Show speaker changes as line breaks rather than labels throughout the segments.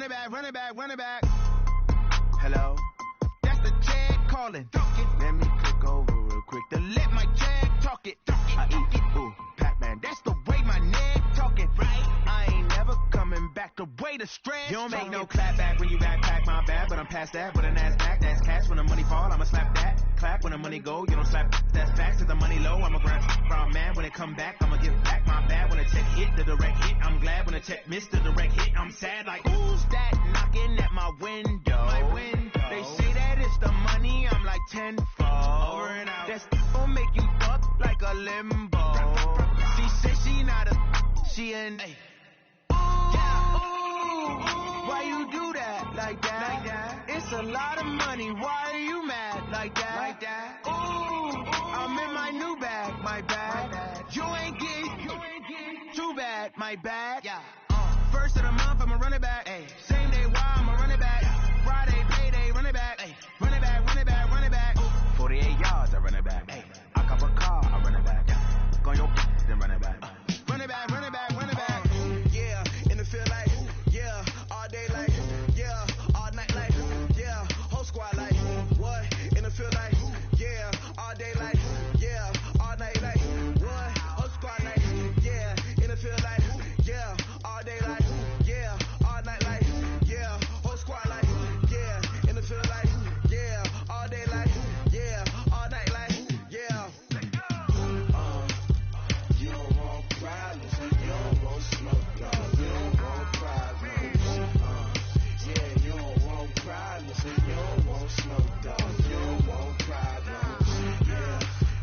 Run it back, run it back, run it back. Hello? That's the jag calling. Let me click over real quick to let my jag talk it. I eat it, ooh, Pac-Man. That's the way my neck talking. Right? I ain't never coming back the way the stress. You don't make no clap back when you rap pack, my bad. But I'm past that with a NASDAQ. That's cash when the money fall. I'ma slap that. Clap when the money go. You don't slap. That's facts. Cause the money low. I'ma grab from man. When it come back, I'ma give back my bad. When the check hit, the direct hit. I'm glad when the check missed the direct hit. I'm sad like, who's that knocking at my window? They say that it's the money. I'm like tenfold. Over and out. That's gon' make you fuck like a limbo. She said she not a. She an. Ooh, why you do that like that? It's a lot of money. Why are you mad like that? Ooh, I'm in my new bag, my bad. You ain't get too bad, my bad. Yeah. First of the month, I'ma run it back. Ay. Same day, why I'ma run it back. Friday, payday, run it back. Ay. Run it back, run it back, run it back. 48 yards, I run it back. Ay. I cop a car, I run it back. Go on your then run it back. Run it back, run it back, run it back. Yeah, in the field like, yeah, all day like, yeah, all night like, yeah, whole squad like, what? In the field like, yeah, all day like, yeah, all night like, what? Whole squad like, yeah, in the field like, yeah, all day like, yeah, all night like, yeah, whole squad like, yeah, in the field like, yeah, all day like, yeah, all night like, yeah. You don't want problems, you don't want smoke, dog. You don't want problems. Yeah, you don't want problems, you don't want smoke, dog. You don't want problems.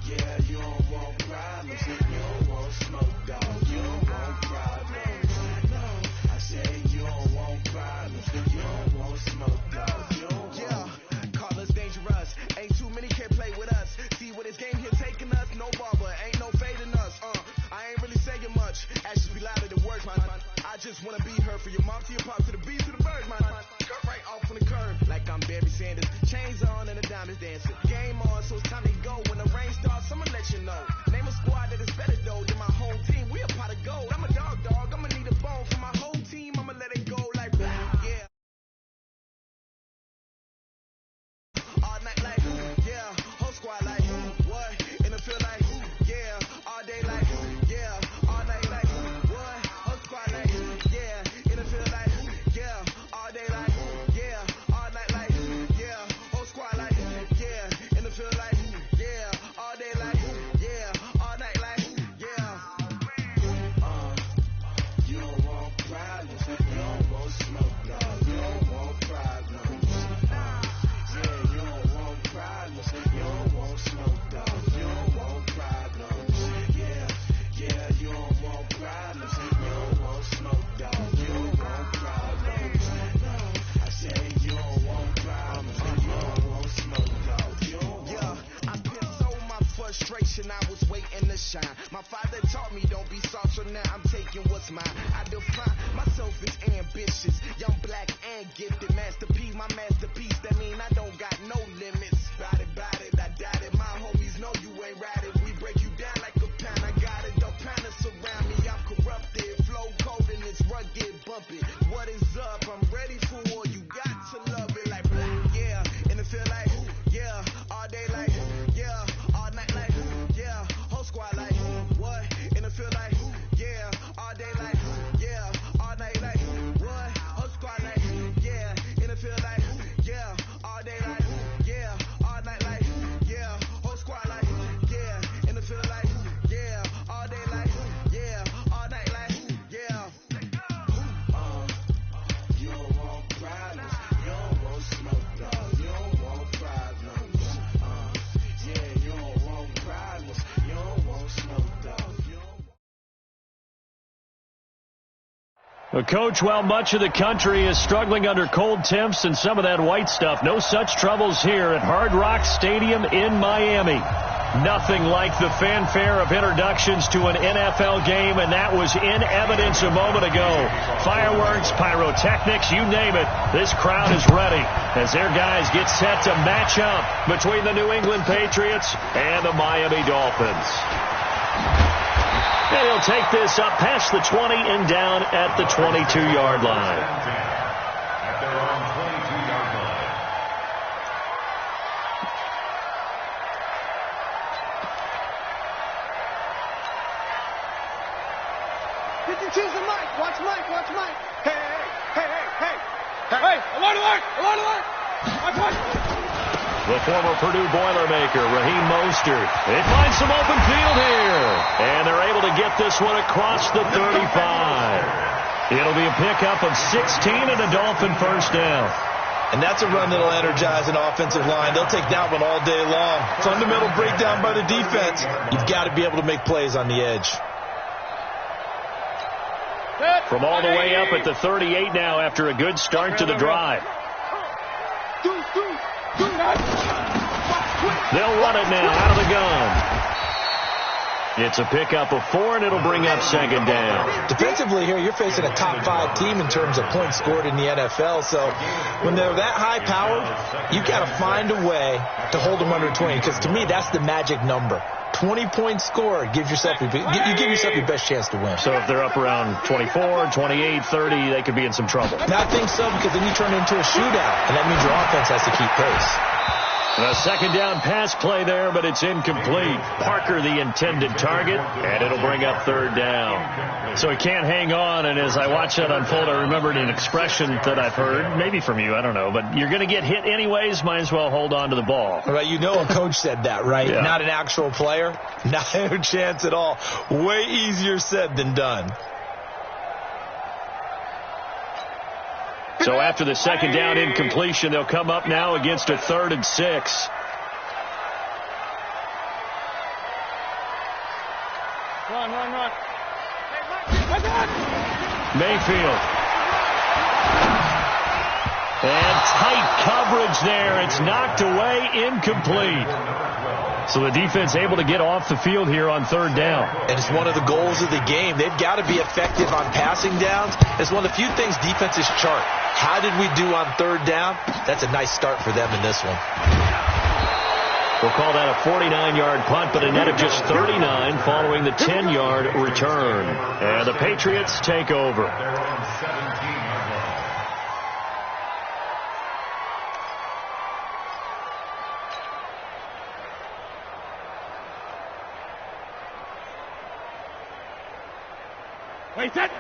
Yeah, you don't want problems, you don't want smoke, dog. You don't want problems. No, I say you don't want problems, you don't want smoke, dog. You don't want. Call us dangerous. Ain't too many can play with us. See where this game here taking us. No barber, ain't no fading us. I ain't really saying much. Actions be louder than words, man. I just wanna be heard from your mom to your pop to the beat to the birds, man. Cut right off on the curb like I'm Barry Sanders. Chains on and the diamonds dancing. Game on, so it's time to go. When the rain starts, I'ma let you know. Name a squad that is better though than my home team. We a pot of gold. I'm a dog. I'ma need a bone for my whole team. I'ma let it go like blah. Yeah. All night like, yeah, whole squad like, what? In the field like, yeah, all day like, yeah, all night like, what? Whole squad like, yeah, in the field like, yeah, all day like, yeah, all night like, yeah, whole squad like, yeah, in the field like, yeah, all day like, yeah, all night like, yeah. You don't want problems, you don't want smoke, dog. You don't want problems. Yeah, you don't want problems, you don't want smoke, dog. You don't want problems. Yeah, you don't want problems, you don't want smoke, dog. You don't want problems. No, I say you don't want problems, you don't want smoke, dog. You don't want. Yeah, I pissed so my frustration, I was waiting to shine. My father taught me don't be soft, so now I'm taking what's mine. I define myself as ambitious, young, black, and gifted. Master P, my masterpiece, that mean I don't got no limits. Bout it, I doubt it. My homies know you ain't ratted. We break you down like a pound. I got it, don't panic surround me. I'm corrupted, flow cold and it's rugged, bumpy. What is up? I'm ready for war. You got to love it like black. Yeah, in the field like, yeah, all day like, yeah, all night like, yeah, whole squad like, what? In the field like, yeah, all day like, yeah, all night like, what? Whole squad like, yeah, in the field like, yeah, all day like, yeah, all night like, yeah, whole squad like, yeah, in the field like, yeah, all day like, yeah, all night like, yeah. You don't want problems, you don't want smoke, dog. You don't want problems. Yeah, you don't want problems, you don't want smoke, dog. You don't want.
Well, Coach, while much of the country is struggling under cold temps and some of that white stuff, no such troubles here at Hard Rock Stadium in Miami. Nothing like the fanfare of introductions to an NFL game, and that was in evidence a moment ago. Fireworks, pyrotechnics, you name it. This crowd is ready as their guys get set to match up between the New England Patriots and the Miami Dolphins. And he'll take this up past the 20 and down at the 22-yard line.
52's the Mike. Watch Mike. Watch Mike.
Hey, alert! Watch Mike.
The former Purdue Boilermaker, Raheem Mostert. They find some open field here. And they're able to get this one across the 35. It'll be a pickup of 16 and a Dolphin first down.
And that's a run that'll energize an offensive line. They'll take that one all day long. Fundamental breakdown by the defense. You've got to be able to make plays on the edge.
From all the way up at the 38 now after a good start to the drive. They'll run it now out of the gun. It's a pickup of 4, and it'll bring up second down.
Defensively here, you're facing a top 5 team in terms of points scored in the NFL. So when they're that high powered, you got to find a way to hold them under 20. Because to me, that's the magic number. 20 points scored. You give yourself your best chance to win.
So if they're up around 24, 28, 30, they could be in some trouble.
I think so, because then you turn it into a shootout, and that means your offense has to keep pace.
A second down pass play there, but it's incomplete. Parker the intended target, and it'll bring up third down. So he can't hang on, and as I watch that unfold, I remembered an expression that I've heard, maybe from you, I don't know, but you're going to get hit anyways, might as well hold on to the ball.
Right, you know a coach said that, right?
Yeah.
Not an actual player. Not a chance at all. Way easier said than done.
So after the second down incompletion, they'll come up now against a 3rd and 6.
Run.
Mayfield. And tight coverage there. It's knocked away, incomplete. So the defense able to get off the field here on 3rd down.
And it's one of the goals of the game. They've got to be effective on passing downs. It's one of the few things defenses chart. How did we do on 3rd down? That's a nice start for them in this one.
We'll call that a 49-yard punt, but a net of just 39 following the 10-yard return. And the Patriots take over.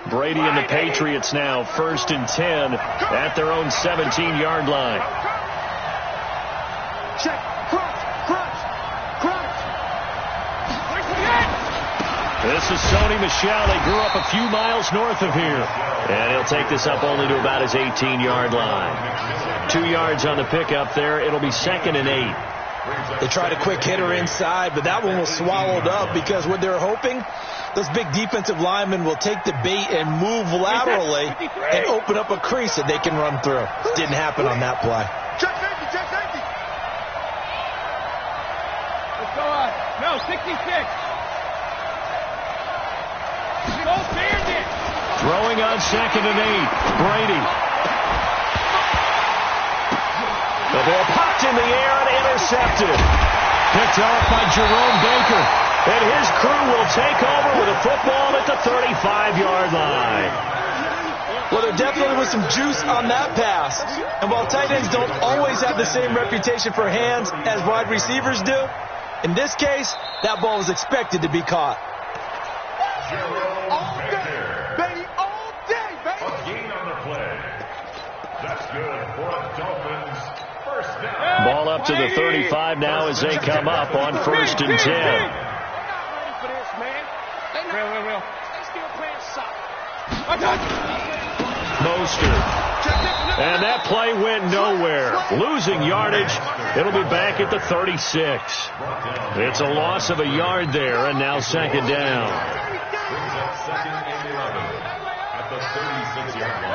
Brady and the Patriots now 1st and 10 at their own 17-yard line.
Check. Crunch.
This is Sony Michel. He grew up a few miles north of here. And he'll take this up only to about his 18-yard line. 2 yards on the pickup there. It'll be 2nd and 8.
They tried a quick hitter inside, but that one was swallowed up because what they're hoping, those big defensive linemen will take the bait and move laterally and open up a crease that they can run through. Didn't happen on that play.
Check safety.
Let's go on. No, 66. Go Bandit.
Throwing on 2nd and 8. Brady. The ball popped in the air and intercepted. Picked off by Jerome Baker. And his crew will take over with a football at the 35-yard line.
Well, there definitely was some juice on that pass. And while tight ends don't always have the same reputation for hands as wide receivers do, in this case, that ball was expected to be caught.
All day, baby.
A gain on the play. That's good for a Dolphins first down.
Ball up to the 35 now as they come up on 1st and 10.
They're not ready for this, man.
Real.
They still playing soccer.
Mostert. And that play went nowhere. Losing yardage. It'll be back at the 36. It's a loss of a yard there, and now 2nd down.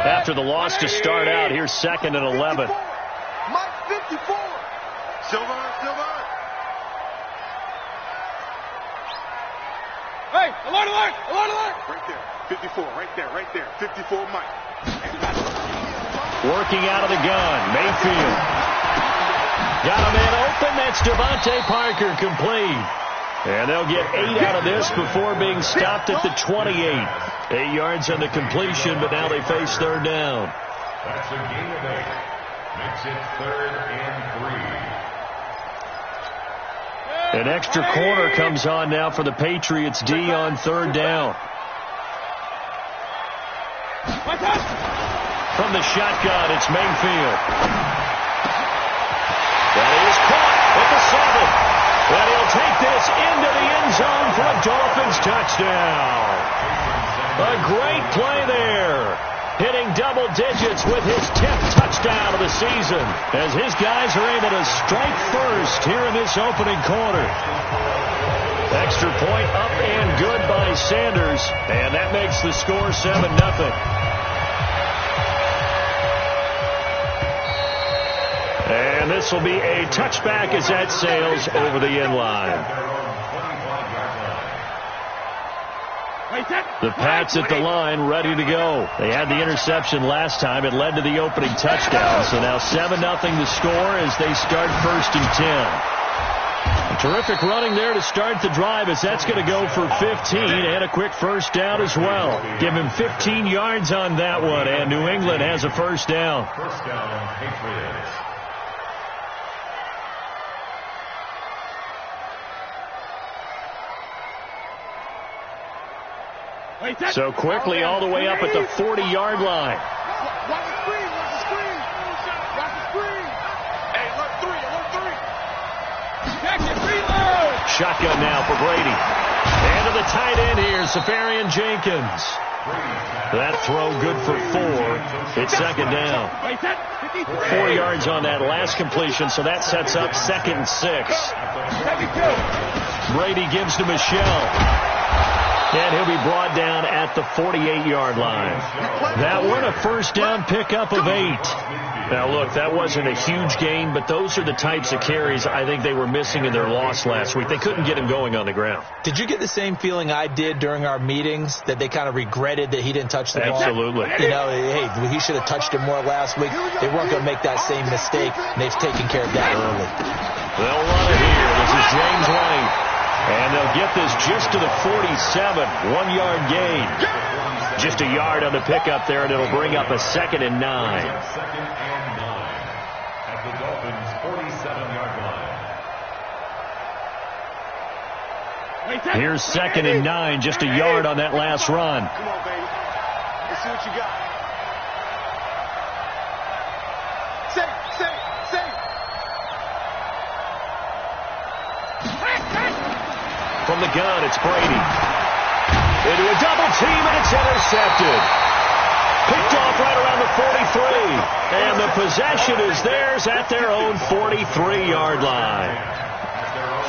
After the loss to start out, here's 2nd and 11.
Mike 54. Silver.
Hey, alert!
Right there. 54, right there. 54, Mike.
Working out of the gun. Mayfield. Got a man open. That's Devontae Parker complete. And they'll get 8 out of this before being stopped at the 28. 8 yards on the completion, but now they face 3rd down.
That's a gain of 8. Makes it 3rd and 3.
An extra corner comes on now for the Patriots D on 3rd down. From the shotgun, it's Mayfield. That is caught at the 7. And he'll take this into the end zone for a Dolphins touchdown. A great play there. Hitting double digits with his 10th touchdown of the season as his guys are able to strike first here in this opening quarter. Extra point up and good by Sanders, and that makes the score 7-0. And this will be a touchback as that sails over the end line. The Pats at the line, ready to go. They had the interception last time. It led to the opening touchdown. So now 7-0 the score as they start 1st and 10. A terrific running there to start the drive as that's going to go for 15 and a quick first down as well. Give him 15 yards on that one, and New England has a first down.
First down, Patriots.
So quickly all the way up at the 40-yard line.
Watch the screen. Watch the screen. Watch the screen. Hey, alert 3. Alert 3. Check it. Reload.
Shotgun now for Brady. And to the tight end here, Safarian Jenkins. That throw good for 4. It's 2nd down. 4 yards on that last completion, so that sets up 2nd and 6. Brady gives to Michelle. And he'll be brought down at the 48-yard line. That one, a first down pickup of 8. Now, look, that wasn't a huge gain, but those are the types of carries I think they were missing in their loss last week. They couldn't get him going on the ground.
Did you get the same feeling I did during our meetings, that they kind of regretted that he didn't touch the ball?
Absolutely.
You know, hey, he should have touched it more last week. They weren't going to make that same mistake, and they've taken care of that early.
They'll run it here. This is James White. And they'll get this just to the 47. 1-yard gain. Just a yard on the pickup there, and it'll bring up a 2nd and 9.
2nd and 9 at the Dolphins' 47-yard line.
Here's 2nd and 9, just a yard on that last run.
Come on, baby. Let's see what you got. Safe.
From the gun, it's Brady. Into a double team, and it's intercepted. Picked off right around the 43. And the possession is theirs at their own 43-yard line.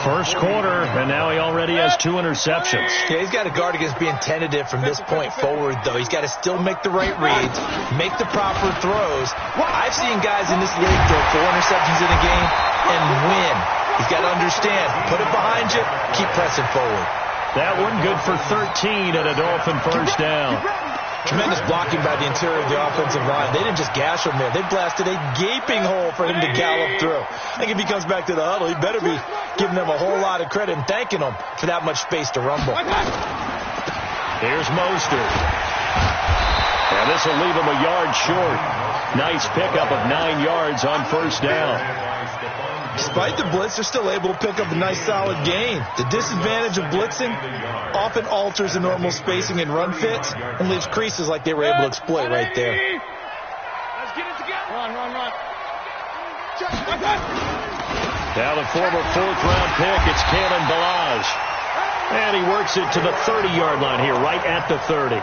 First quarter, and now he already has 2 interceptions.
Yeah, he's got to guard against being tentative from this point forward, though. He's got to still make the right reads, make the proper throws. I've seen guys in this league throw 4 interceptions in a game and win. He's got to understand, put it behind you, keep pressing forward.
That one good for 13 and a Dolphin first down.
Tremendous blocking by the interior of the offensive line. They didn't just gash him there. They blasted a gaping hole for him to gallop through. I think if he comes back to the huddle, he better be giving them a whole lot of credit and thanking them for that much space to rumble.
Here's Mostert. And this will leave him a yard short. Nice pickup of 9 yards on first down.
Despite the blitz, they're still able to pick up a nice solid gain. The disadvantage of blitzing often alters the normal spacing and run fits and leaves creases like they were able to exploit right there.
Let's get it together. Run.
Now the former 4th-round pick, it's Kalen Ballage. And he works it to the 30-yard line here, right at the 30.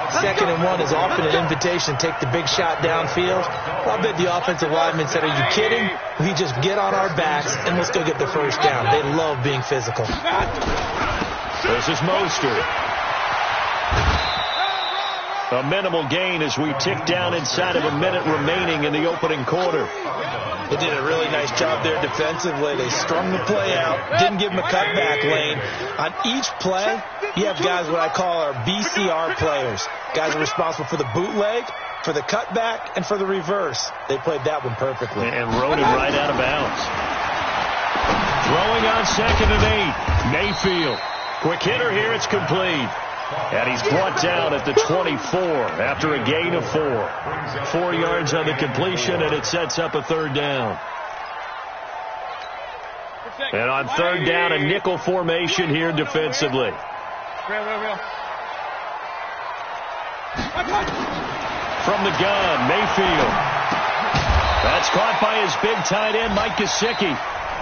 2nd and 1 is often an invitation to take the big shot downfield. I bet the offensive lineman said, are you kidding? We just get on our backs and let's go get the first down. They love being physical.
This is Mostert. A minimal gain as we tick down inside of a minute remaining in the opening quarter.
They did a really nice job there defensively. They strung the play out, didn't give him a cutback lane. On each play, you have guys what I call our BCR players. Guys are responsible for the bootleg, for the cutback, and for the reverse. They played that one perfectly.
And rode him right out of bounds. Throwing on 2nd and 8. Mayfield. Quick hitter here, it's complete. And he's brought down at the 24 after a gain of 4. 4 yards on the completion, and it sets up a 3rd down. And on 3rd down, a nickel formation here defensively. From the gun, Mayfield. That's caught by his big tight end, Mike Gesicki.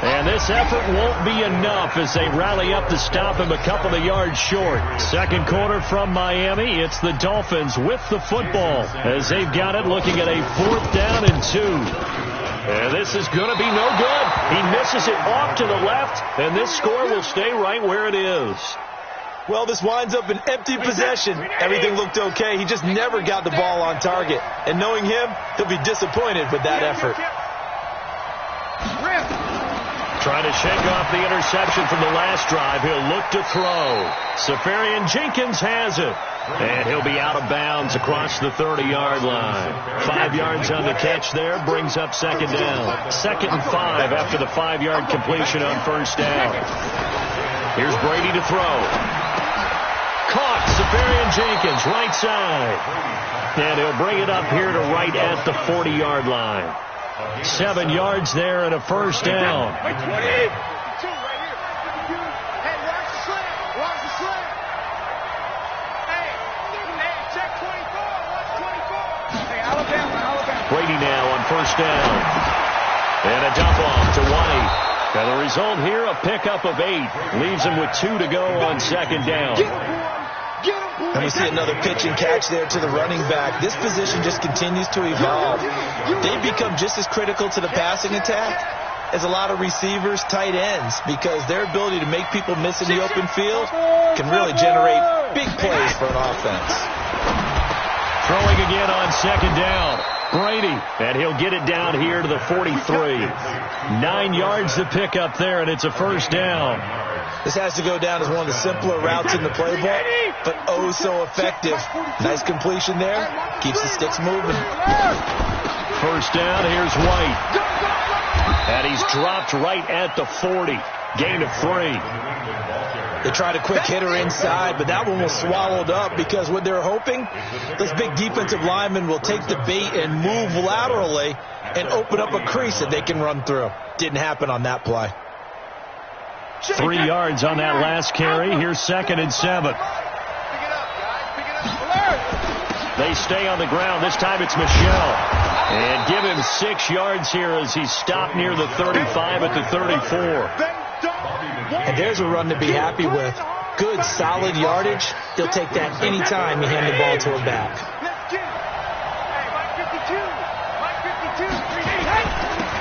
And this effort won't be enough as they rally up to stop him a couple of yards short. Second quarter from Miami. It's the Dolphins with the football as they've got it, looking at a 4th down and 2. And this is going to be no good. He misses it off to the left, and this score will stay right where it is.
Well, this winds up an empty possession. Everything looked okay. He just never got the ball on target. And knowing him, he'll be disappointed with that effort.
Trying to shake off the interception from the last drive. He'll look to throw. Safarian Jenkins has it. And he'll be out of bounds across the 30-yard line. 5 yards on the catch there. Brings up second down. 2nd and 5 after the 5-yard completion on first down. Here's Brady to throw. Caught. Safarian Jenkins, right side. And he'll bring it up here to right at the 40-yard line. 7 yards there and a first down. Brady now on first down. And a dump off to White. And the result here, a pickup of 8. Leaves him with 2 to go on second down.
And we see another pitch and catch there to the running back. This position just continues to evolve. They become just as critical to the passing attack as a lot of receivers, tight ends, because their ability to make people miss in the open field can really generate big plays for an offense.
Throwing again on second down. Brady, and he'll get it down here to the 43. 9 yards to pick up there, and it's a first down.
This has to go down as one of the simpler routes in the playbook, but oh so effective. Nice completion there. Keeps the sticks moving.
First down, here's White. And he's dropped right at the 40. Gain of 3.
They tried a quick hitter inside, but that one was swallowed up because what they're hoping, those big defensive linemen will take the bait and move laterally and open up a crease that they can run through. Didn't happen on that play.
3 yards on that last carry. Here's 2nd and 7. They stay on the ground. This time it's Michel. And give him 6 yards here as he's stopped near the 35 at the 34.
And there's a run to be happy with. Good, solid yardage. He'll take that anytime you hand the ball to him back.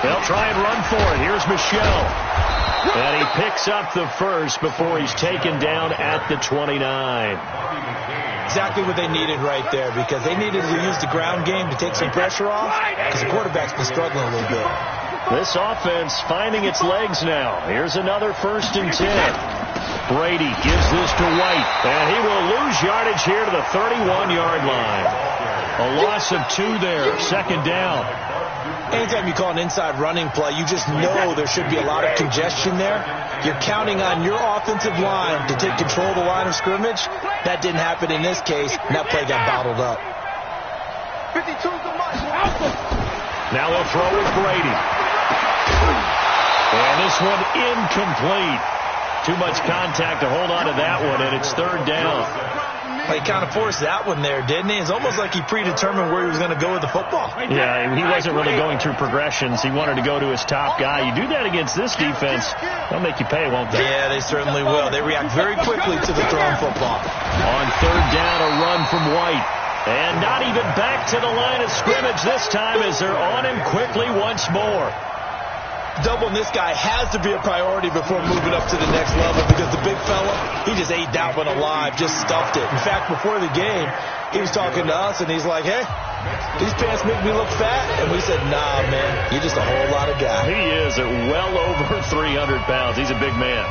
They'll try and run for it. Here's Michel. And he picks up the first before he's taken down at the 29.
Exactly what they needed right there, because they needed to use the ground game to take some pressure off, because the quarterback's been struggling a little bit.
This offense finding its legs now. Here's another 1st and 10. Brady gives this to White, and he will lose yardage here to the 31-yard line. A loss of 2 there, 2nd down.
Anytime you call an inside running play, you just know there should be a lot of congestion there. You're counting on your offensive line to take control of the line of scrimmage. That didn't happen in this case, and that play got bottled up.
Now they'll throw with Brady. And this one incomplete. Too much contact to hold on to that one, and it's 3rd down.
He kind of forced that one there, didn't he? It's almost like he predetermined where he was going to go with the football.
Yeah, he wasn't really going through progressions. He wanted to go to his top guy. You do that against this defense, they'll make you pay, won't they?
Yeah, they certainly will. They react very quickly to the thrown football.
On 3rd down, a run from White. And not even back to the line of scrimmage this time as they're on him quickly once more.
Doubling this guy has to be a priority before moving up to the next level, because the big fella, he just ate that one alive, just stuffed it. In fact, before the game, he was talking to us, and he's like, hey, these pants make me look fat. And we said, nah, man, you're just a whole lot of guy.
He is at well over 300 pounds. He's a big man.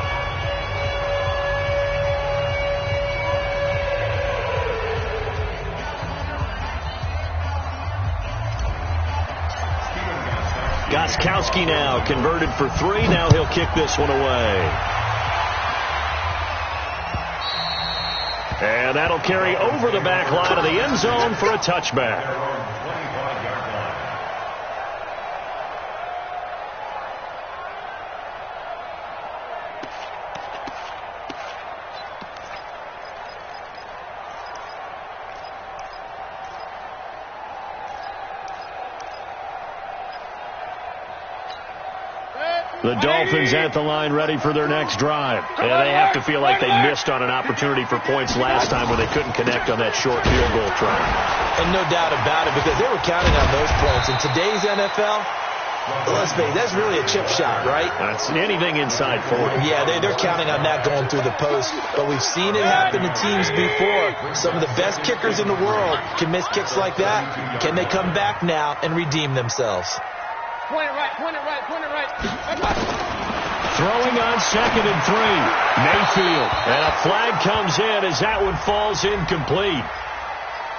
Gostkowski now converted for 3. Now he'll kick this one away. And that'll carry over the back line of the end zone for a touchback. The Dolphins at the line ready for their next drive. And they have to feel like they missed on an opportunity for points last time when they couldn't connect on that short field goal try.
And no doubt about it, because they were counting on those points. In today's NFL, let's face it, that's really a chip shot, right?
That's anything inside 40.
Yeah, they're counting on that going through the post. But we've seen it happen to teams before. Some of the best kickers in the world can miss kicks like that. Can they come back now and redeem themselves?
Point it right, point it right, point it right.
Throwing on 2nd and 3. Mayfield. And a flag comes in as that one falls incomplete.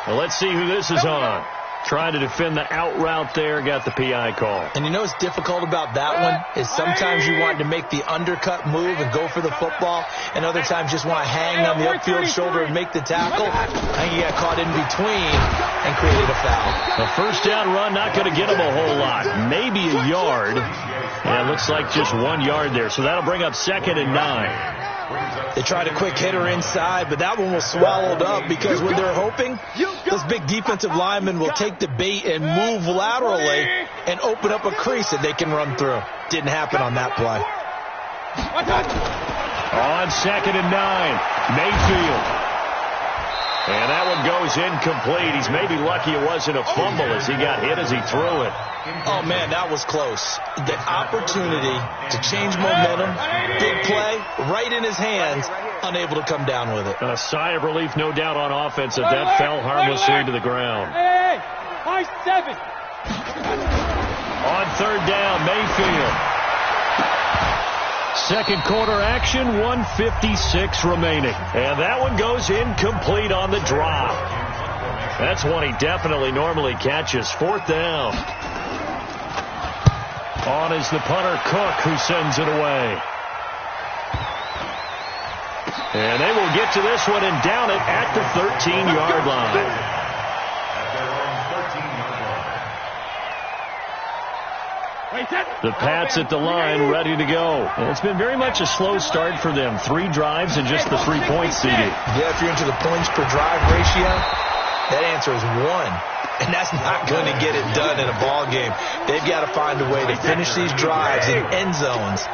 Well, let's see who this is on. Trying to defend the out route there, got the PI call.
And you know what's difficult about that one is sometimes you want to make the undercut move and go for the football, and other times just want to hang on the upfield shoulder and make the tackle. I think you got caught in between and created a foul.
A first down run, not going to get him a whole lot. Maybe a yard. And it looks like just 1 yard there. So that'll bring up 2nd and 9.
They tried a quick hitter inside, but that one was swallowed up because when they're hoping, those big defensive linemen will take the bait and move laterally and open up a crease that they can run through. Didn't happen on that play.
On 2nd and 9, Mayfield. And that one goes incomplete. He's maybe lucky it wasn't a fumble as he got hit as he threw it.
Oh, man, that was close. The opportunity to change momentum, big play, right in his hands, unable to come down with it.
A sigh of relief, no doubt, on offense if that fell harmlessly to the ground.
Hey, high 7.
On 3rd down, Mayfield. Second quarter action, 1:56 remaining. And that one goes incomplete on the drop. That's one he definitely normally catches. 4th down. On is the punter, Cook, who sends it away. And they will get to this one and down it at the 13-yard line. The Pats at the line, ready to go. And it's been very much a slow start for them. 3 drives and just the 3 points, CD.
Yeah, if you're into the points per drive ratio, that answer is 1. And that's not going to get it done in a ball game. They've got to find a way to finish these drives in end zones,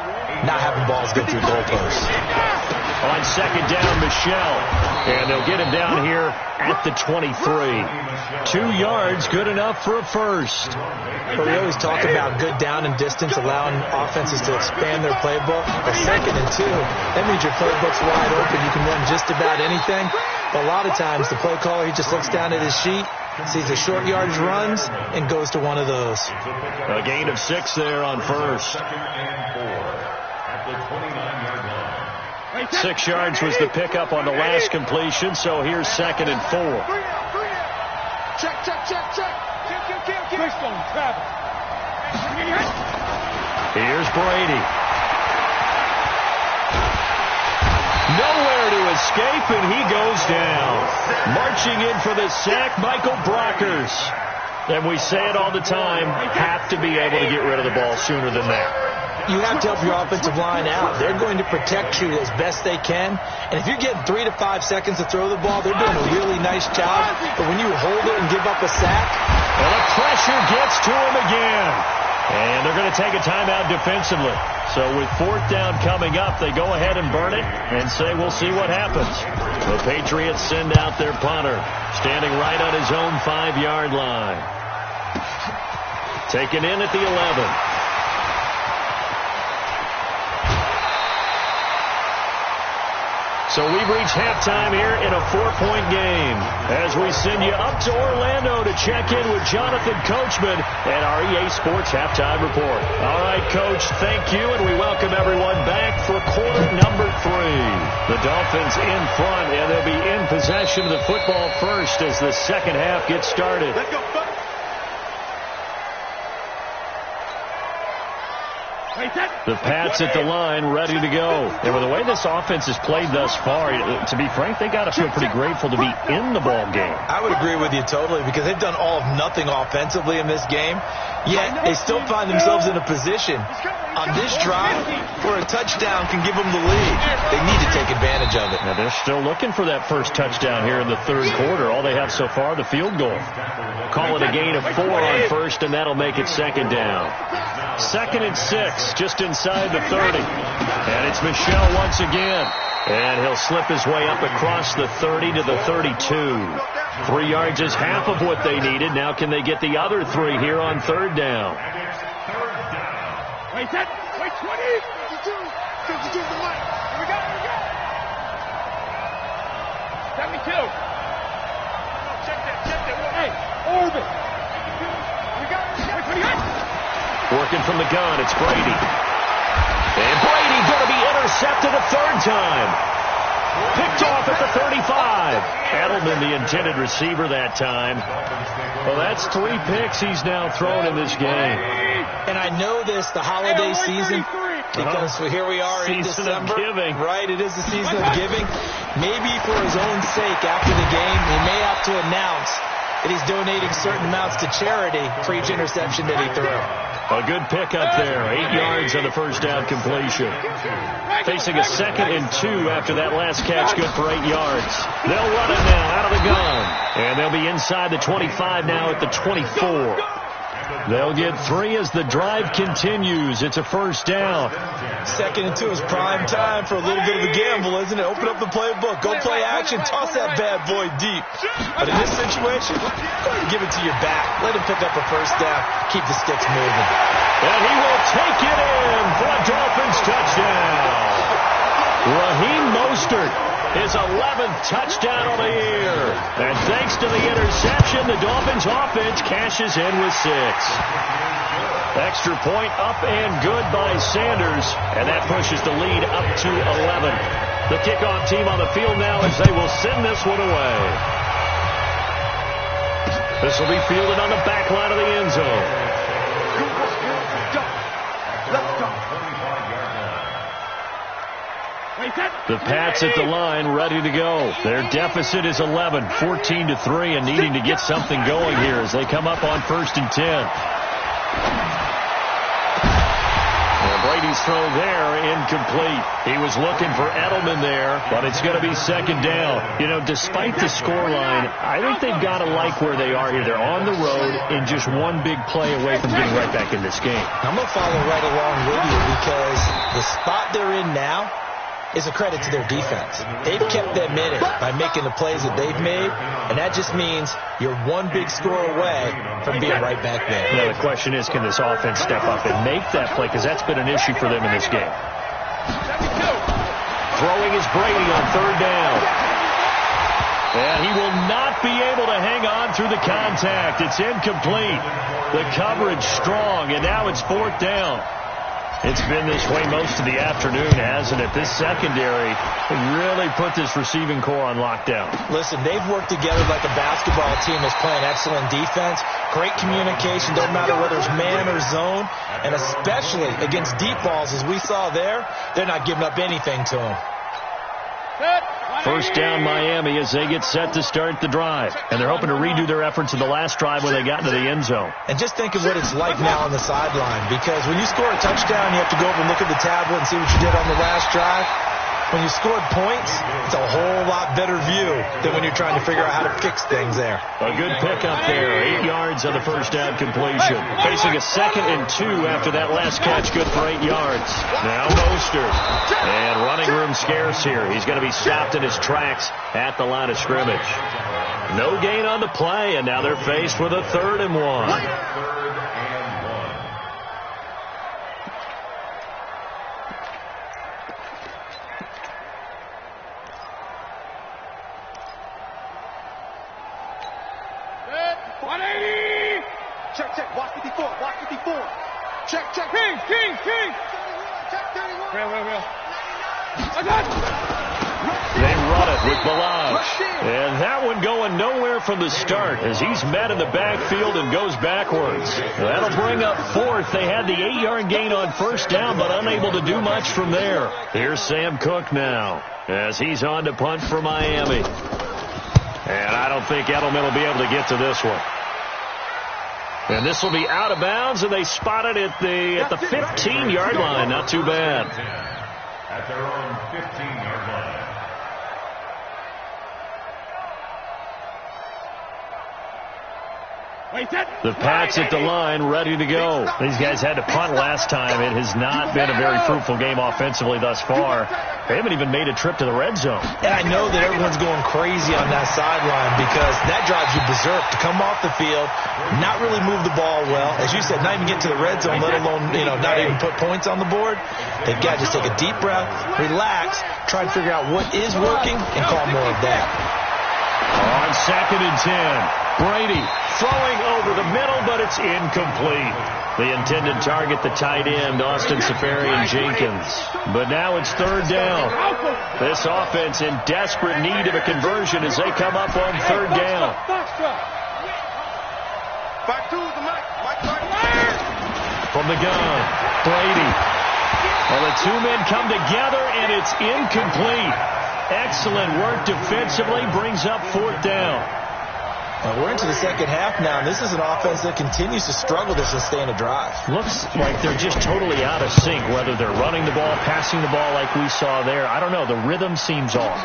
not having balls go through goalposts.
On 2nd down, Michelle. And they'll get him down here at the 23. 2 yards, good enough for a first.
But we always talk about good down and distance, allowing offenses to expand their playbook. But 2nd and 2, that means your playbook's wide open. You can run just about anything. But a lot of times, the play caller, he just looks down at his sheet, sees the short yardage runs, and goes to one of those.
A gain of 6 there on first. 6 yards was the pickup on the last completion, so here's 2nd and 4.
Check, check, check, check. Christone, Travis.
Here's Brady. Nowhere to escape, and he goes down. Marching in for the sack, Michael Brockers. And we say it all the time, have to be able to get rid of the ball sooner than that.
You have to help your offensive line out. They're going to protect you as best they can. And if you're getting 3 to 5 seconds to throw the ball, they're doing a really nice job. But when you hold it and give up a sack,
well, the pressure gets to him again. And they're going to take a timeout defensively. So with 4th down coming up, they go ahead and burn it and say, we'll see what happens. The Patriots send out their punter, standing right on his own 5-yard line. Taken in at the 11. So we've reached halftime here in a 4-point game as we send you up to Orlando to check in with Jonathan Coachman at our EA Sports Halftime Report. All right, Coach, thank you, and we welcome everyone back for quarter number 3. The Dolphins in front, and they'll be in possession of the football first as the second half gets started.
Let's go.
The Pats at the line, ready to go. And with the way this offense has played thus far, to be frank, they got to feel pretty grateful to be in the ball game.
I would agree with you totally because they've done all of nothing offensively in this game, yet they still find themselves in a position on this drive where a touchdown can give them the lead. They need to take advantage of it.
Now they're still looking for that first touchdown here in the 3rd quarter. All they have so far, the field goal. Call it a gain of 4 on first, and that'll make it 2nd down. 2nd and 6, just inside the 30. And it's Michel once again. And he'll slip his way up across the 30 to the 32. 3 yards is half of what they needed. Now can they get the other 3 here on 3rd down?
Wait, set. Wait, 20. 52. 52 to the line. Here we go. 72. Check that. Hey, orbit. We got it.
Working from the gun, it's Brady. And Brady going to be intercepted a 3rd time. Picked off at the 35. Edelman, the intended receiver that time. Well, that's 3 picks he's now thrown in this game.
And I know this, the holiday season, because here we are in December.
Season of giving.
Right, it is the season of giving. Maybe for his own sake after the game, he may have to announce that he's donating certain amounts to charity for each interception that he threw.
A good pickup there. 8 yards on the first down completion. Facing a 2nd and 2 after that last catch, good for 8 yards. They'll run it now out of the gun. And they'll be inside the 25 now at the 24. They'll get 3 as the drive continues. It's a first down.
2nd and 2 is prime time for a little bit of a gamble, isn't it? Open up the playbook. Go play action. Toss that bad boy deep. But in this situation, go ahead and give it to your back. Let him pick up a first down. Keep the sticks moving.
And he will take it in for a Dolphins touchdown. Raheem Mostert, his 11th touchdown of the year. And thanks to the interception, the Dolphins offense cashes in with 6. Extra point up and good by Sanders. And that pushes the lead up to 11. The kickoff team on the field now as they will send this one away. This will be fielded on the back line of the end zone. The Pats at the line, ready to go. Their deficit is 11, 14-3, and needing to get something going here as they come up on 1st and 10. And Brady's throw there, incomplete. He was looking for Edelman there, but it's going to be 2nd down. You know, despite the scoreline, I think they've got to like where they are here. They're on the road and just one big play away from getting right back in this game.
I'm going to follow right along with you because the spot they're in now is a credit to their defense. They've kept them in it by making the plays that they've made, and that just means you're one big score away from being right back there.
Now, the question is, can this offense step up and make that play? Because that's been an issue for them in this game. Throwing is Brady on 3rd down. And he will not be able to hang on through the contact. It's incomplete. The coverage strong, and now it's 4th down. It's been this way most of the afternoon, hasn't it? This secondary really put this receiving core on lockdown.
Listen, they've worked together like a basketball team that's playing excellent defense. Great communication, don't matter whether it's man or zone. And especially against deep balls, as we saw there, they're not giving up anything to them.
First down Miami as they get set to start the drive. And they're hoping to redo their efforts in the last drive when they got into the end zone.
And just think of what it's like now on the sideline, because when you score a touchdown, you have to go over and look at the tablet and see what you did on the last drive. When you scored points, it's a whole lot better view than when you're trying to figure out how to fix things there.
A good pickup there. 8 yards on the first down completion. Facing a 2nd and 2 after that last catch. Good for 8 yards. Now Mostert. And running room scarce here. He's going to be stopped in his tracks at the line of scrimmage. No gain on the play, and now they're faced with a 3rd and 1.
Check. Watch 54. Check. King. Real.
They run it with Balaj. And that one going nowhere from the start as he's met in the backfield and goes backwards. That'll bring up 4th. They had the 8-yard gain on first down, but unable to do much from there. Here's Sam Cook now as he's on to punt for Miami. And I don't think Edelman will be able to get to this one. And this will be out of bounds, and they spot it at the 15-yard line. Not too bad.
At their own 15-yard line.
The Pats at the line, ready to go. These guys had to punt last time. It has not been a very fruitful game offensively thus far. They haven't even made a trip to the red zone.
And I know that everyone's going crazy on that sideline because that drives you berserk to come off the field, not really move the ball well. As you said, not even get to the red zone, let alone, not even put points on the board. They've got to just take a deep breath, relax, try and figure out what is working, and call more of that.
On 2nd and 10, Brady throwing over the middle, but it's incomplete. The intended target, the tight end, Austin Safarian-Jenkins. But now it's 3rd down. This offense in desperate need of a conversion as they come up on 3rd down. From the gun, Brady. Well, the two men come together, and it's incomplete. Excellent work defensively, brings up 4th down.
We're into the second half now, and this is an offense that continues to struggle to sustain a drive.
Looks like they're just totally out of sync, whether they're running the ball, passing the ball like we saw there. I don't know. The rhythm seems off.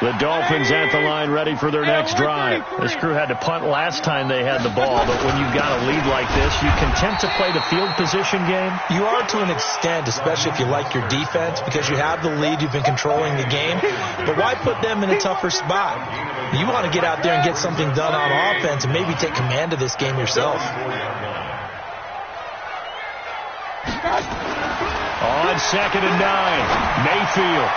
The Dolphins at the line, ready for their next drive. This crew had to punt last time they had the ball, but when you've got a lead like this, you content to play the field position game?
You are to an extent, especially if you like your defense, because you have the lead, you've been controlling the game. But why put them in a tougher spot? You want to get out there and get something done on offense and maybe take command of this game yourself.
On 2nd and 9, Mayfield.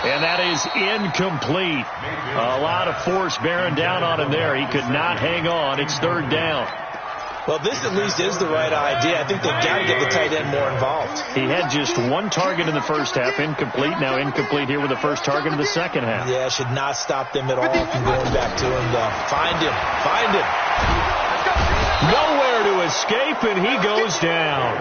And that is incomplete. A lot of force bearing down on him there. He could not hang on. It's 3rd down.
Well, this at least is the right idea. I think they've got to get the tight end more involved.
He had just 1 target in the first half, incomplete. Now incomplete here with the first target of the second half.
Yeah, should not stop them at all from going back to him, though. Find him. Find him.
Nowhere to escape, and he goes down.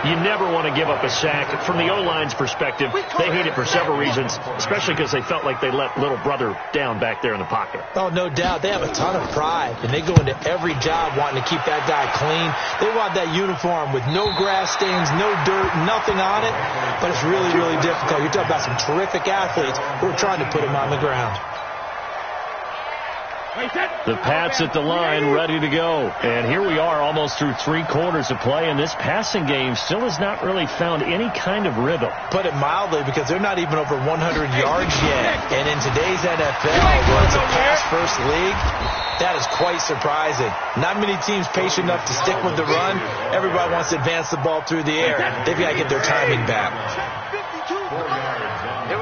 You never want to give up a sack. From the O-line's perspective, they hate it for several reasons, especially because they felt like they let little brother down back there in the pocket.
Oh, no doubt. They have a ton of pride, and they go into every job wanting to keep that guy clean. They want that uniform with no grass stains, no dirt, nothing on it, but it's really, really difficult. You're talking about some terrific athletes who are trying to put him on the ground.
The Pats at the line, ready to go. And here we are almost through 3 quarters of play, and this passing game still has not really found any kind of rhythm.
Put it mildly, because they're not even over 100 yards yet. And in today's NFL, where it's a pass-first league, that is quite surprising. Not many teams patient enough to stick with the run. Everybody wants to advance the ball through the air. They've got to get their timing back.
4 yards on the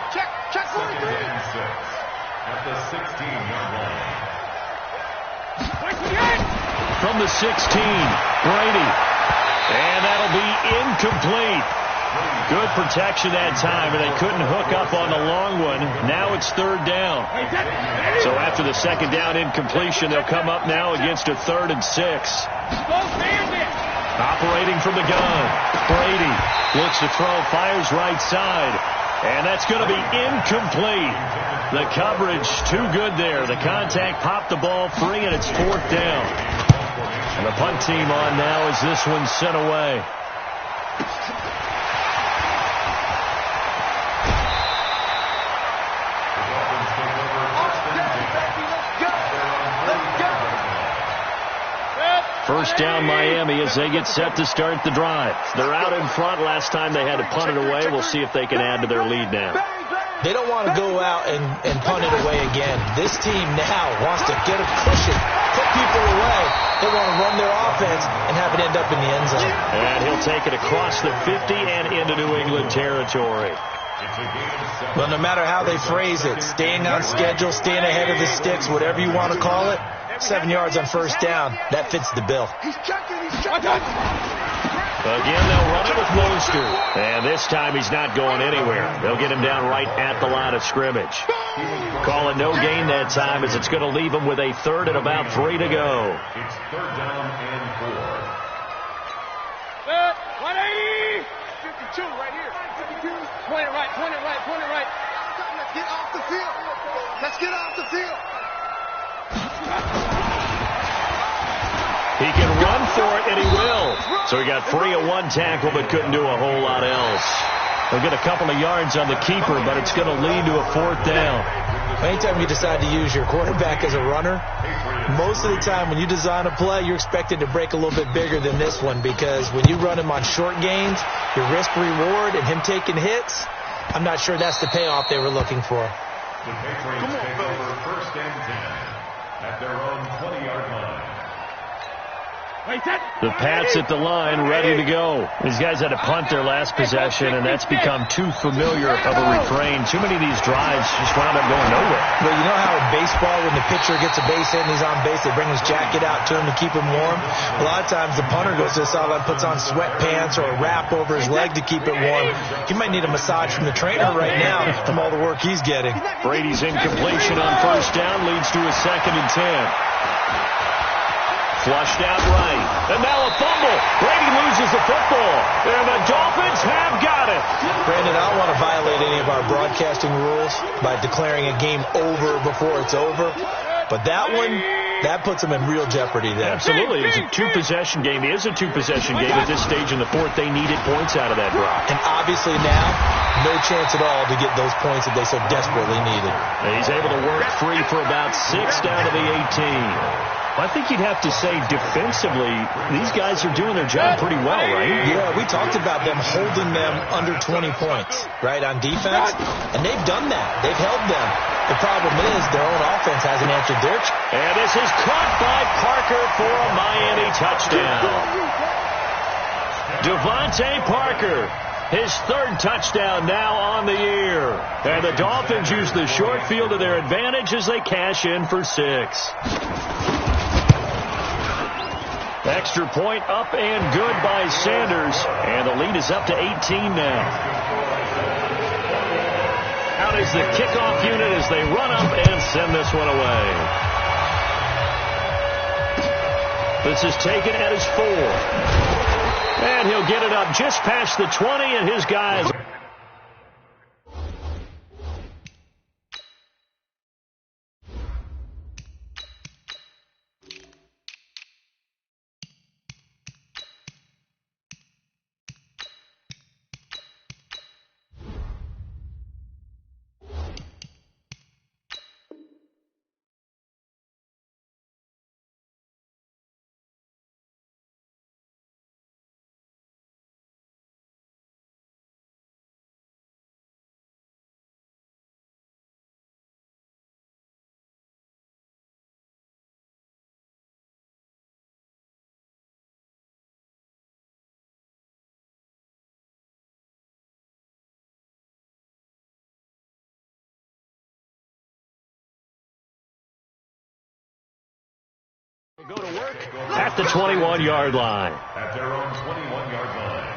check 43. At the 16-yard line.
From the 16, Brady. And that'll be incomplete. Good protection that time, and they couldn't hook up on the long one. Now it's 3rd down. So after the 2nd down incompletion, they'll come up now against a 3rd and 6. Operating from the gun, Brady looks to throw, fires right side. And that's going to be incomplete. The coverage too good there. The contact popped the ball free, and it's 4th down. And the punt team on now as this one's sent away. First down Miami as they get set to start the drive. They're out in front. Last time they had to punt it away. We'll see if they can add to their lead now.
They don't want to go out and punt it away again. This team now wants to get a cushion, put people away. They want to run their offense and have it end up in the end zone.
And he'll take it across the 50 and into New England territory.
Well, no matter how they phrase it, staying on schedule, staying ahead of the sticks, whatever you want to call it, 7 yards on first down, that fits the bill.
Again, they'll run it with Mostert. And this time he's not going anywhere. They'll get him down right at the line of scrimmage. Call it no gain that time as it's going to leave him with a 3rd and about 3 to go.
It's 3rd down and 4.
180. 52 right here. 52. Point it right. Let's get off the field.
for it, and he will. So he got free of one tackle, but couldn't do a whole lot else. He'll get a couple of yards on the keeper, but it's going to lead to a 4th down.
Anytime you decide to use your quarterback as a runner, most of the time when you design a play, you're expected to break a little bit bigger than this one, because when you run him on short gains, your risk-reward and him taking hits, I'm not sure that's the payoff they were looking for.
The Patriots take over 1st and 10 at their own 20-yard line.
The Pats at the line, ready to go. These guys had to punt their last possession, and that's become too familiar of a refrain. Too many of these drives just wound up going nowhere.
But you know how in baseball, when the pitcher gets a base hit and he's on base, they bring his jacket out to him to keep him warm? A lot of times the punter goes to the sideline, puts on sweatpants or a wrap over his leg to keep it warm. He might need a massage from the trainer right now from all the work he's getting.
Brady's incompletion on 1st down leads to a 2nd and 10. Flushed out right. And now a fumble. Brady loses the football. And the Dolphins have got it.
Brandon, I don't want to violate any of our broadcasting rules by declaring a game over before it's over. But that one, that puts them in real jeopardy there.
Absolutely. It's a 2-possession game. It is a 2-possession game at this stage in the 4th. They needed points out of that drive.
And obviously now, no chance at all to get those points that they so desperately needed.
And he's able to work free for about 6 down to the 18. I think you'd have to say defensively, these guys are doing their job pretty well, right?
Yeah, we talked about them holding them under 20 points, right, on defense, and they've done that. They've held them. The problem is their own offense hasn't answered their
And this is caught by Parker for a Miami touchdown. Devontae Parker, his 3rd touchdown now on the year. And the Dolphins use the short field to their advantage as they cash in for 6. Extra point up and good by Sanders. And the lead is up to 18 now. Out is the kickoff unit as they run up and send this one away. This is taken at his 4. And he'll get it up just past the 20, and his guys... Go to work at the 21-yard line.
At their own 21-yard line.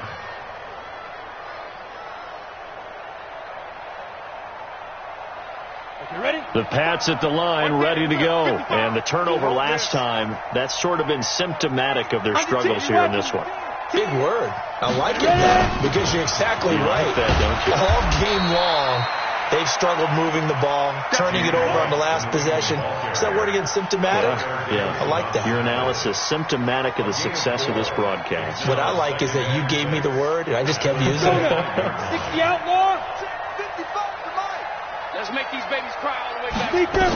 The Pats at the line, ready to go. And the turnover last time, that's sort of been symptomatic of their struggles here in this one.
Big word. I like it, though, because you're exactly right.
Like that, don't you?
All game long, they've struggled moving the ball, turning it over on the last possession. Is that word again, symptomatic?
Yeah.
I like that.
Your analysis, symptomatic of the success of this broadcast.
What I like is that you gave me the word, and I just kept using it.
60 outlaw. 55 to Mike. Let's make these babies cry all the way back.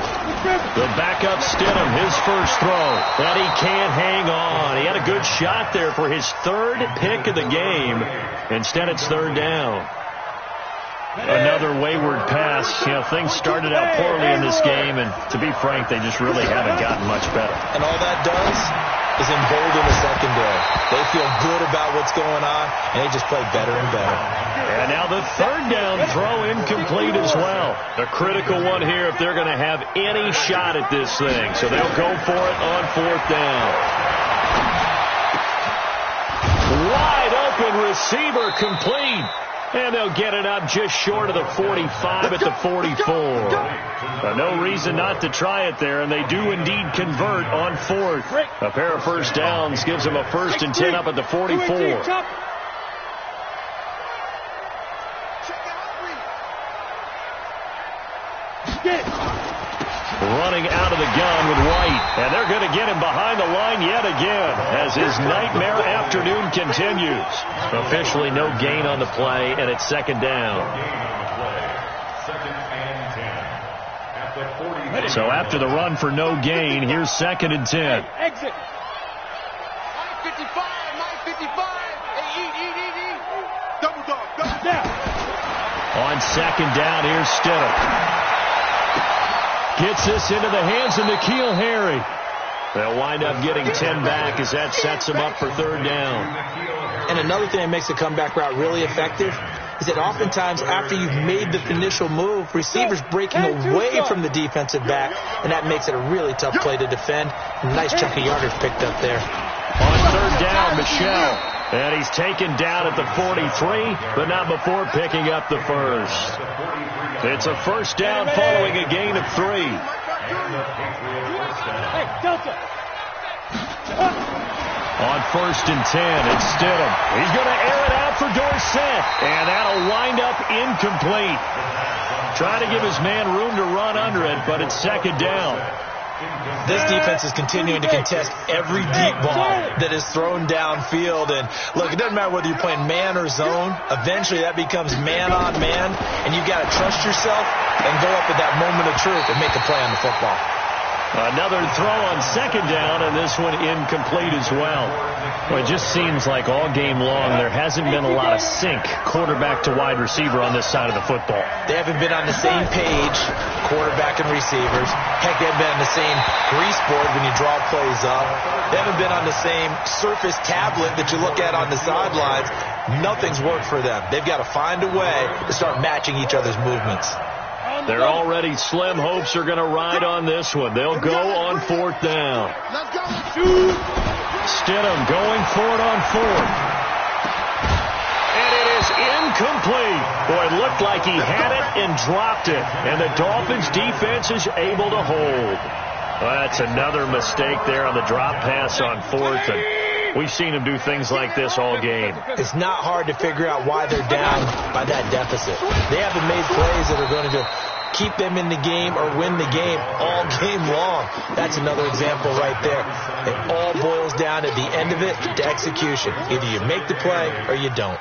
The backup Stidham, his first throw, that he can't hang on. He had a good shot there for his 3rd pick of the game. Instead, it's 3rd down. Another wayward pass. You know, things started out poorly in this game, and to be frank, they just really haven't gotten much better.
And all that does is embolden the secondary. They feel good about what's going on, and they just play better and better.
And now the 3rd down throw incomplete as well. A critical one here if they're going to have any shot at this thing. So they'll go for it on 4th down. Wide open receiver complete. And they'll get it up just short of the 45 at the 44. No reason not to try it there, and they do indeed convert on 4th. A pair of first downs gives them a 1st and 10 up at the 44. running out of the gun with White. And they're going to get him behind the line yet again as his nightmare afternoon continues. Officially no gain on the play, and it's second down. So after the run for no gain, here's second and 10.
Exit. 55, 55. Hey, eat. Double dog.
On second down, here's Stidham. Gets this into the hands of N'Keal Harry. They'll wind up getting 10 back as that sets them up for third down.
And another thing that makes the comeback route really effective is that oftentimes after you've made the initial move, receivers breaking away from the defensive back, and that makes it a really tough play to defend. Nice chunk of yardage picked up there.
On third down, Michelle. And he's taken down at the 43, but not before picking up the first. It's a first down following a gain of 3. On first and 10, it's Stidham. He's going to air it out for Dorsett, and that'll wind up incomplete. Trying to give his man room to run under it, but it's second down.
This defense is continuing to contest every deep ball that is thrown downfield. And look, it doesn't matter whether you're playing man or zone. Eventually that becomes man on man, and you've got to trust yourself and go up at that moment of truth and make a play on the football.
Another throw on second down, and this one incomplete as well. Well, it just seems like all game long there hasn't been a lot of sync quarterback to wide receiver on this side of the football.
They haven't been on the same page, quarterback and receivers. Heck, they haven't been on the same grease board when you draw plays up. They haven't been on the same surface tablet that you look at on the sidelines. Nothing's worked for them. They've got to find a way to start matching each other's movements.
Their already slim hopes are going to ride on this one. They'll go on fourth down.
Let's go. Shoot.
Stidham going for it on fourth. And it is incomplete. Boy, it looked like he had it and dropped it. And the Dolphins defense is able to hold. Well, that's another mistake there on the drop pass on fourth. And we've seen him do things like this all game.
It's not hard to figure out why they're down by that deficit. They haven't made plays that are going to keep them in the game or win the game all game long. That's another example right there. It all boils down at the end of it to execution. Either you make the play or you don't.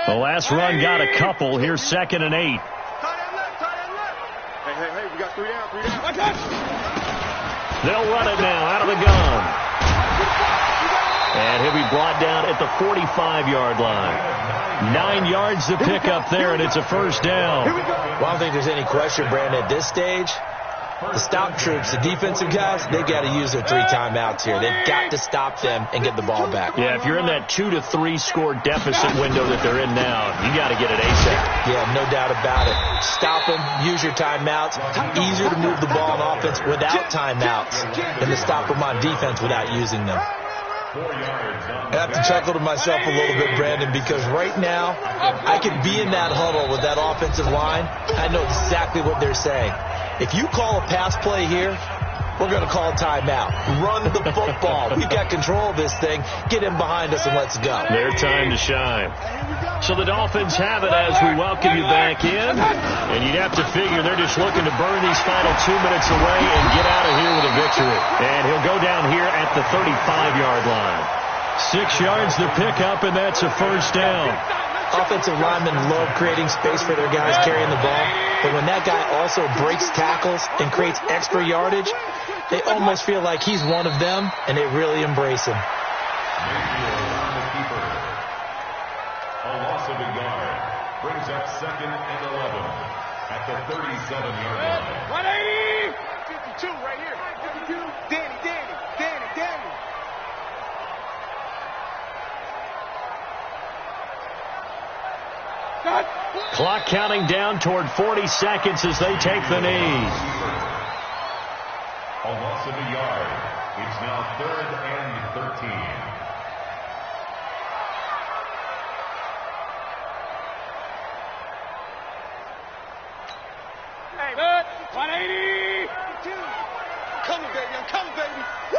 The last run got a couple. Here's second and 8.
Hey, we got 3 down.
They'll run it now out of the gun. And he'll be brought down at the 45-yard line. 9 yards to pick up there, and it's a first down.
Well, I don't think there's any question, Brandon, at this stage. The stop troops, the defensive guys, they've got to use their 3 timeouts here. They've got to stop them and get the ball back.
Yeah, if you're in that 2 to 3 score deficit window that they're in now, you got to get it ASAP.
Yeah, no doubt about it. Stop them, use your timeouts. Easier to move the ball on offense without timeouts than to stop them on defense without using them. I have to chuckle to myself a little bit, Brandon, because right now I could be in that huddle with that offensive line. I know exactly what they're saying. If you call a pass play here, we're going to call a timeout. Run the football. We've got control of this thing. Get him behind us and let's go.
Their time to shine. So the Dolphins have it as we welcome you back in. And you'd have to figure they're just looking to burn these final 2 minutes away and get out of here with a victory. And he'll go down here at the 35-yard line. 6 yards to pick up, and that's a first down.
Offensive linemen love creating space for their guys carrying the ball. But when that guy also breaks tackles and creates extra yardage, they almost feel like he's one of them, and they really embrace him.
A loss of a yard brings up second and 11 at the 37-yard line.
180! 52 right here. 52. Danny.
Clock counting down toward 40 seconds as they take the knee.
A loss of a yard. It's now 3rd and 13.
Hey, 180! I'm coming, baby. Woo!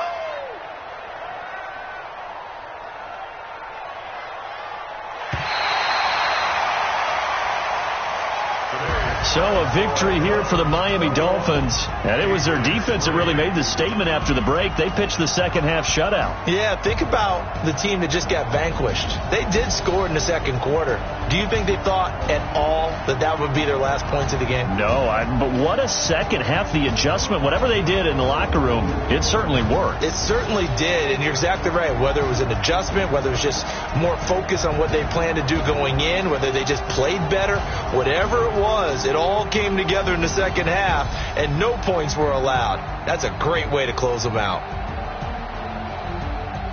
So a victory here for the Miami Dolphins. And it was their defense that really made the statement after the break. They pitched the second half shutout.
Yeah, think about the team that just got vanquished. They did score in the second quarter. Do you think they thought at all that that would be their last points of the game?
No, but what a second half. The adjustment, whatever they did in the locker room, it certainly worked.
It certainly did, and you're exactly right. Whether it was an adjustment, whether it was just more focus on what they planned to do going in, whether they just played better, whatever it was, it all came together in the second half, and no points were allowed. That's a great way to close them out.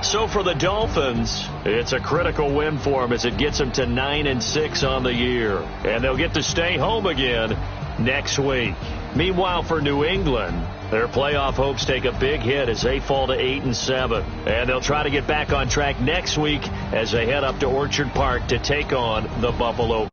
So for the Dolphins, it's a critical win for them as it gets them to 9-6 on the year. And they'll get to stay home again next week. Meanwhile, for New England, their playoff hopes take a big hit as they fall to 8-7. And they'll try to get back on track next week as they head up to Orchard Park to take on the Buffalo